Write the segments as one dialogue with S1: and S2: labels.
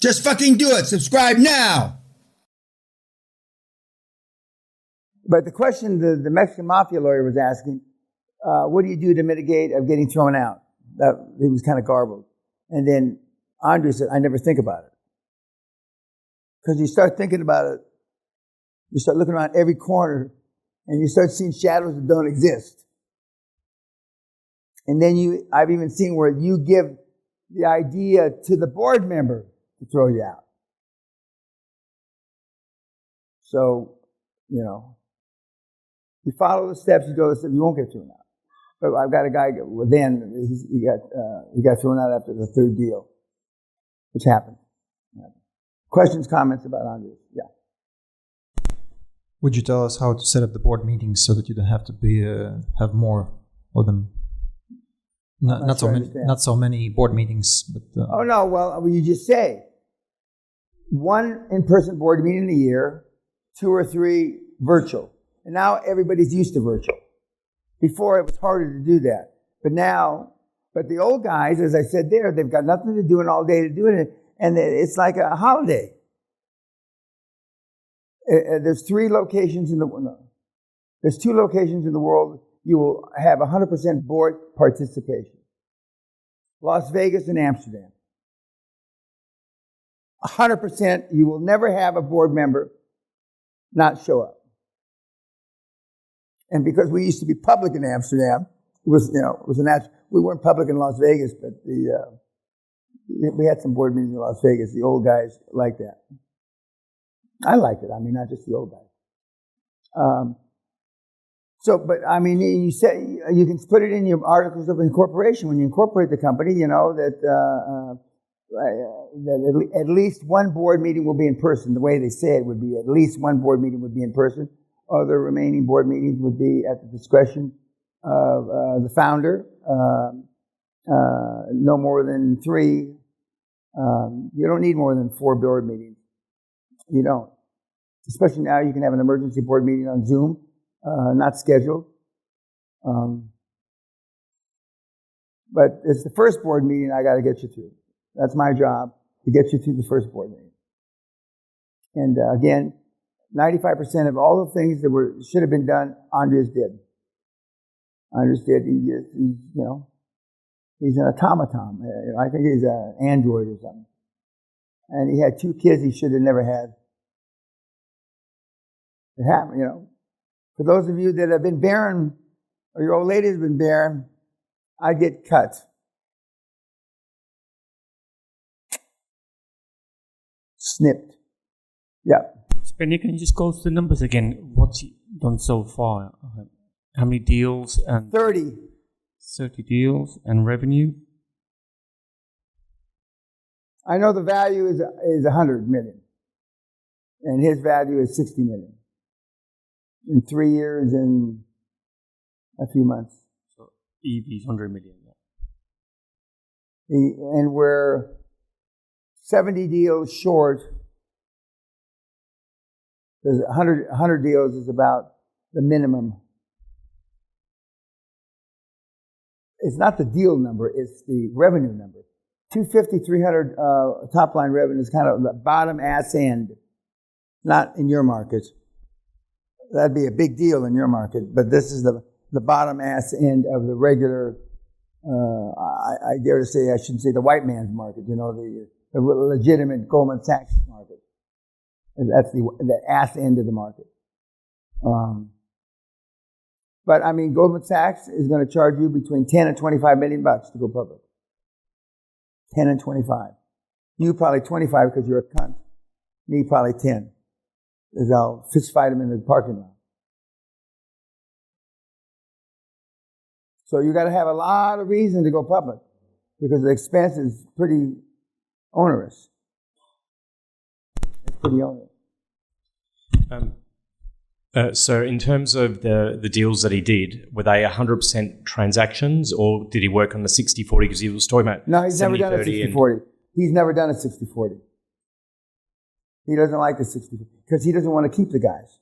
S1: Just fucking do it. Subscribe now. But the question the Mexican mafia lawyer was asking, what do you do to mitigate of getting thrown out? He was kind of garbled. And then Andre said, I never think about it. Because you start thinking about it, you start looking around every corner, and you start seeing shadows that don't exist. And then I've even seen where you give the idea to the board member to throw you out. So, you follow the steps, you go the steps, you won't get thrown out. But I've got a guy, he got thrown out after the third deal, which happened. Questions, comments about Andres? Yeah.
S2: Would you tell us how to set up the board meetings so that you don't have to have more of them? Not so many board meetings. But,
S1: Oh no! Well, you just say one in-person board meeting a year, 2 or 3 virtual, and now everybody's used to virtual. Before it was harder to do that, but the old guys, as I said there, they've got nothing to do and all day to do it, and it's like a holiday. There's 2 locations in the world you will have 100% board participation. Las Vegas and Amsterdam. 100%, you will never have a board member not show up. And because we used to be public in Amsterdam, it was a natural. We weren't public in Las Vegas, but we had some board meetings in Las Vegas. The old guys liked that. I liked it. I mean, not just the old guys. You say you can put it in your articles of incorporation when you incorporate the company. That at least one board meeting will be in person. The way they say it would be at least one board meeting would be in person. Other remaining board meetings would be at the discretion of the founder. No more than 3. You don't need more than 4 board meetings. You don't. Especially now, you can have an emergency board meeting on Zoom, not scheduled. But it's the first board meeting I got to get you through. That's my job, to get you through the first board meeting. And again, 95% of all the things that should have been done, Andres did. Andres did. He's an automaton. I think he's an android or something. And he had 2 kids he should have never had. It happened, For those of you that have been barren, or your old lady has been barren, I get cut. Snipped. Yeah.
S3: Peña, can you just go through the numbers again? What's he done so far? How many deals? And
S1: 30.
S3: 30 deals and revenue?
S1: I know the value is 100 million. And his value is 60 million. In 3 years and a few months.
S3: So EV is 100 million.
S1: And we're 70 deals short. There's 100 deals is about the minimum. It's not the deal number, it's the revenue number. 250, 300 top line revenue is kind of the bottom ass end. Not in your market. That'd be a big deal in your market, but this is the bottom ass end of the regular, I dare to say, I shouldn't say the white man's market, the legitimate Goldman Sachs market. That's the ass end of the market. But I mean, Goldman Sachs is going to charge you between 10 and 25 million bucks to go public. 10 and 25. You probably 25 because you're a cunt. Me probably 10. Because I'll fist fight him in the parking lot. So you got to have a lot of reason to go public because the expense is pretty onerous. It's pretty onerous.
S4: So in terms of the deals that he did, were they 100% transactions or did he work on the 60-40? Because he was talking about
S1: No, he's never done a 60-40. He's never done a 60-40. He doesn't like the 60-40 because he doesn't want to keep the guys.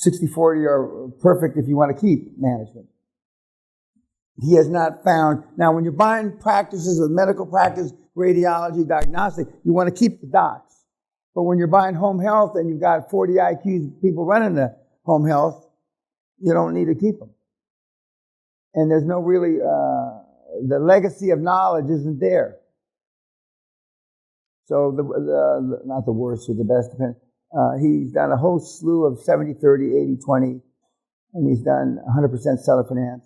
S1: 60-40 are perfect if you want to keep management. he has not found. Now, when you're buying practices of medical practice, radiology, diagnostic, you want to keep the docs. But when you're buying home health and you've got 40 IQs people running the home health, you don't need to keep them. And there's no really, the legacy of knowledge isn't there. So not the worst or the best, he's done a whole slew of 70-30, 80-20, and he's done 100% seller finance.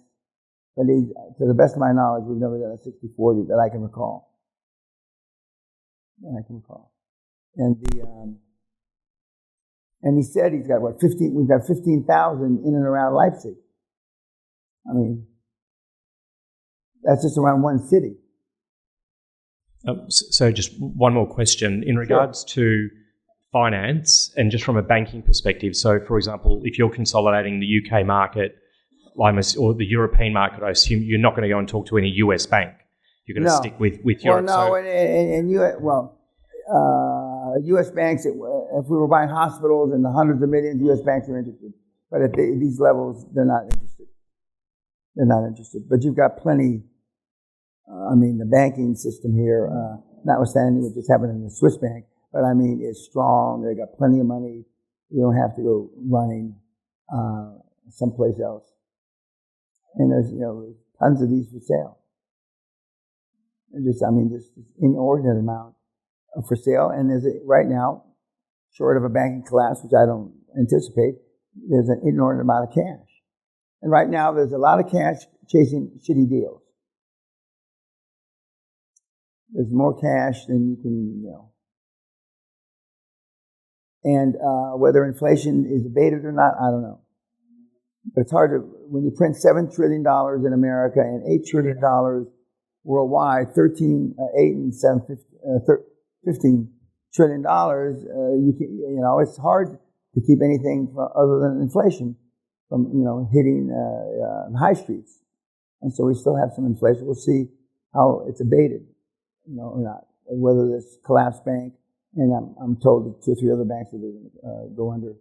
S1: But to the best of my knowledge, we've never done a 60-40 that I can recall. And he said he's got we've got 15,000 in and around Leipzig. I mean, that's just around one city.
S4: So just one more question. In regards to finance and just from a banking perspective, so for example, if you're consolidating the UK market or the European market, I assume you're not going to go and talk to any US bank. You're going to stick with Europe.
S1: Well, US banks, if we were buying hospitals and the hundreds of millions, US banks are interested. But at these levels, they're not interested. But you've got plenty. The banking system here, notwithstanding what just happened in the Swiss bank, but it's strong. They got plenty of money. You don't have to go running someplace else. And there's tons of these for sale. And just inordinate amount for sale. And there's right now, short of a banking collapse, which I don't anticipate, there's an inordinate amount of cash. And right now, there's a lot of cash chasing shitty deals. There's more cash than you can, And whether inflation is abated or not, I don't know. But it's hard to, when you print $7 trillion in America and $8 trillion worldwide, $15 trillion, it's hard to keep anything other than inflation from, hitting high streets. And so we still have some inflation. We'll see how it's abated. Or not, whether this collapsed bank, and I'm told that 2 or 3 other banks are going to go under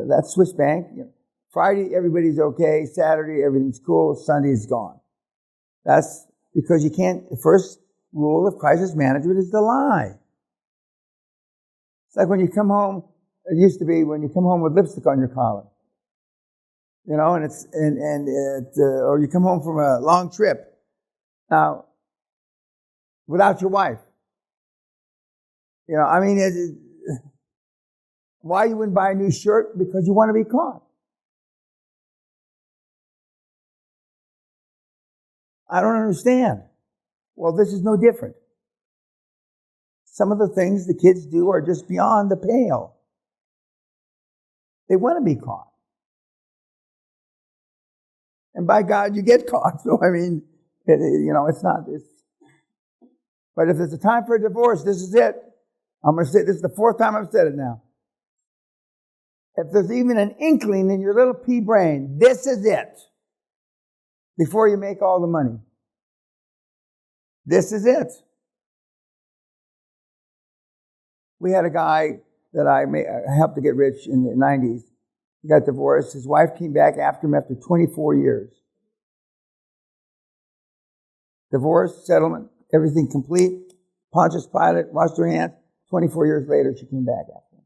S1: that Swiss bank, Friday everybody's okay, Saturday everything's cool, Sunday's gone. That's because you can't, the first rule of crisis management is to lie. It's like when you come home, it used to be when you come home with lipstick on your collar. Or you come home from a long trip. Now, without your wife. Why you wouldn't buy a new shirt? Because you want to be caught. I don't understand. Well, this is no different. Some of the things the kids do are just beyond the pale. They want to be caught. And by God, you get caught. So, it's not this. But if there's a time for a divorce, this is it. I'm going to say this is the 4th time I've said it now. If there's even an inkling in your little pea brain, this is it. Before you make all the money. This is it. We had a guy that I helped to get rich in the 90s. He got divorced. His wife came back after him after 24 years. Divorce, settlement, everything complete. Pontius Pilate, washed her hands. 24 years later, she came back after him.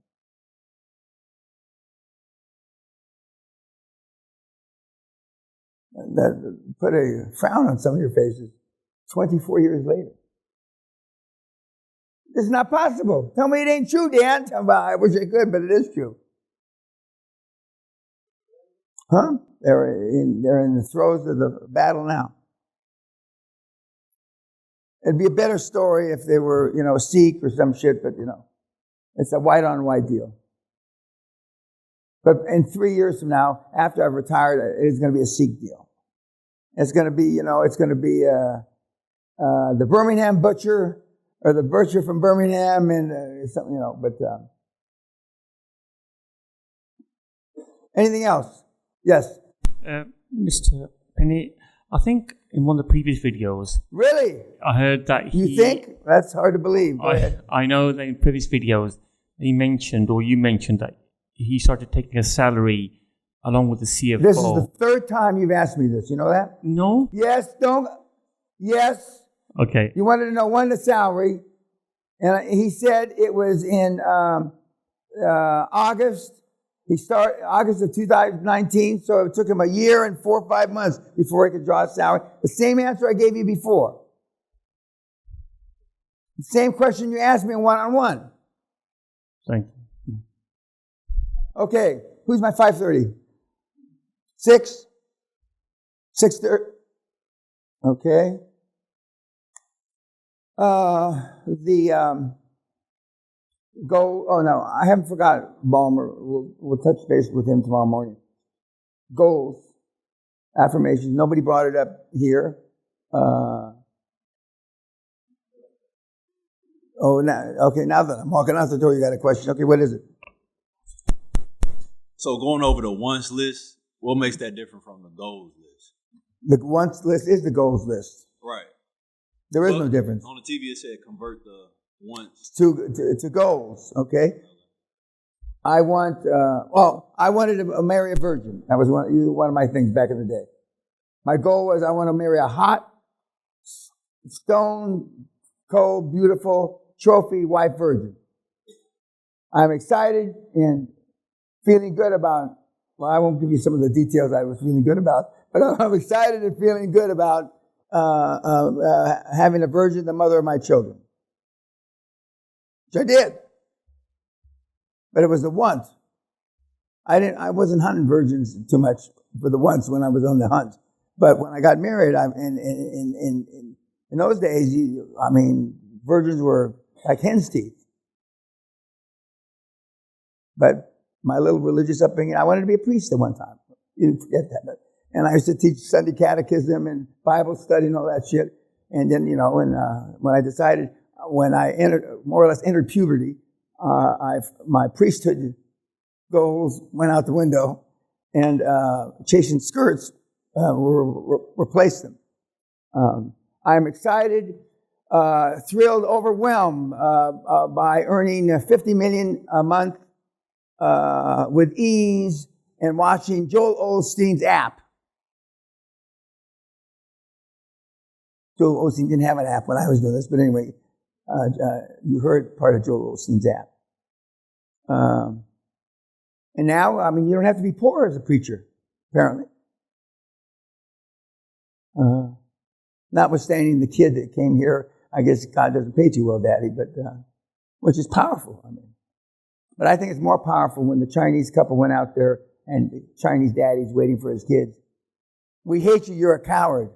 S1: That put a frown on some of your faces. 24 years later. This is not possible. Tell me it ain't true, Dan. I wish I could, but it is true. Huh? They're in the throes of the battle now. It'd be a better story if they were, Sikh or some shit, but, it's a white-on-white deal. But in 3 years from now, after I've retired, it's going to be a Sikh deal. It's going to be, the Birmingham butcher or the butcher from Birmingham and something, but anything else? Yes.
S3: Mr. Peña, I think in one of the previous videos...
S1: Really?
S3: I heard that he...
S1: You think? That's hard to believe.
S3: I know that in previous videos you mentioned that he started taking a salary along with the CFO.
S1: This is the third time you've asked me this. You know that?
S3: No?
S1: Yes, don't. Yes.
S3: Okay.
S1: You wanted to know when the salary. And he said it was in August. He started August of 2019, so it took him a year and 4 or 5 months before he could draw a salary. The same answer I gave you before. The same question you asked me in one-on-one.
S3: Thank you.
S1: Okay, who's my 530? 6? 6:30? Okay. Oh no, I haven't forgotten Balmer. We'll touch base with him tomorrow morning. Goals, affirmations. Nobody brought it up here. Now that I'm walking out the door, you got a question. Okay, what is it?
S5: So going over the wants list, what makes that different from the goals list?
S1: The wants list is the goals list.
S5: Right.
S1: There is no difference.
S5: On the TV, it said convert the wants
S1: to goals. Okay. I wanted to marry a virgin. That was one of my things back in the day. My goal was I want to marry a hot, stone cold, beautiful trophy white virgin. I'm excited and feeling good about. Well, I won't give you some of the details I was feeling good about, but I'm excited and feeling good about having a virgin, the mother of my children. Which I did. But it was the once. I wasn't hunting virgins too much for the once when I was on the hunt. But when I got married, in those days, virgins were like hen's teeth. But my little religious upbringing, I wanted to be a priest at one time. You didn't forget that. And I used to teach Sunday catechism and Bible study and all that shit. And then, when I decided, when I more or less entered puberty, my priesthood goals went out the window, and chasing skirts replaced them. I'm excited, thrilled, overwhelmed by earning $50 million a month with ease and watching Joel Osteen's app. Joel Osteen didn't have an app when I was doing this, but anyway, you heard part of Joel Osteen's app. And now, you don't have to be poor as a preacher, apparently. Notwithstanding the kid that came here, I guess God doesn't pay too well, Daddy, but which is powerful. But I think it's more powerful when the Chinese couple went out there and the Chinese daddy's waiting for his kids. We hate you, you're a coward.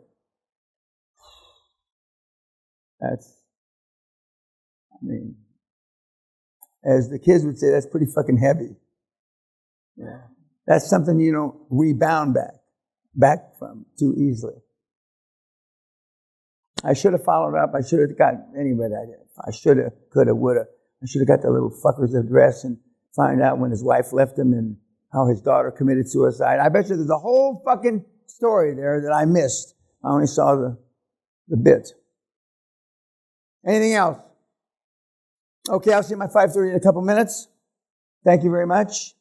S1: As the kids would say, that's pretty fucking heavy. Yeah. That's something you don't rebound back from too easily. I should have followed up. I should have I should have, could have, would have. I should have got the little fucker's address and find out when his wife left him and how his daughter committed suicide. I bet you there's a whole fucking story there that I missed. I only saw the bit. Anything else? Okay, I'll see you at my 5:30 in a couple minutes. Thank you very much.